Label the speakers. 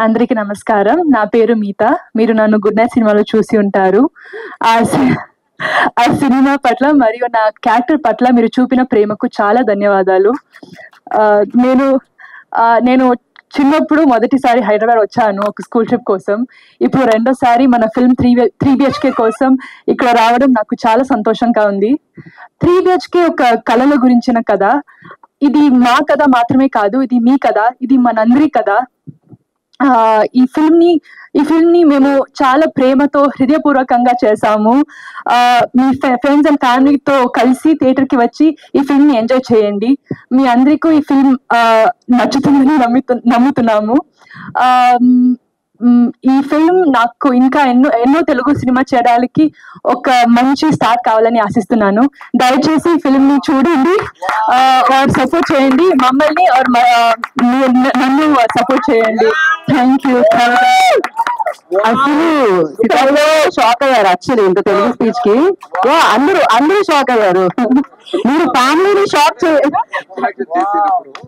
Speaker 1: అందరికీ నమస్కారం. నా పేరు మీత. మీరు నన్ను గుడ్ నైట్ సినిమాలో చూసి ఉంటారు. ఆ సినిమా పట్ల మరియు నా క్యారెక్టర్ పట్ల మీరు చూపిన ప్రేమకు చాలా ధన్యవాదాలు. నేను చిన్నప్పుడు మొదటిసారి హైదరాబాద్ వచ్చాను ఒక స్కూల్ ట్రిప్ కోసం. ఇప్పుడు రెండోసారి మన ఫిల్మ్ 3 BHK కోసం ఇక్కడ రావడం నాకు చాలా సంతోషంగా ఉంది. 3 BHK ఒక కళల గురించిన కథ. ఇది మా కథ మాత్రమే కాదు, ఇది మీ కథ, ఇది మనందరి కథ. ఈ ఫిల్మ్ ని మేము చాలా ప్రేమతో హృదయపూర్వకంగా చేసాము. మీ ఫ్రెండ్స్ అండ్ ఫ్యామిలీతో కలిసి థియేటర్ కి వచ్చి ఈ ఫిల్మ్ ని ఎంజాయ్ చేయండి. మీ అందరికీ ఈ ఫిల్మ్ నచ్చుతుందని నమ్ముతున్నాము. ఈ ఫిల్మ్ నాకు ఇంకా ఎన్నో తెలుగు సినిమా చేయడానికి ఒక మంచి స్టార్ట్ కావాలని ఆశిస్తున్నాను. దయచేసి ఈ ఫిల్మ్ ని చూడండి, సపోర్ట్ చేయండి, మమ్మల్ని నన్ను సపోర్ట్ చేయండి. Thank you.
Speaker 2: అసలు షాక్ అయ్యారు యాక్చువల్లీ ఇంత తెలుగు స్పీచ్ కి. అందరూ షాక్ అయ్యారు. మీరు ఫ్యామిలీని షాక్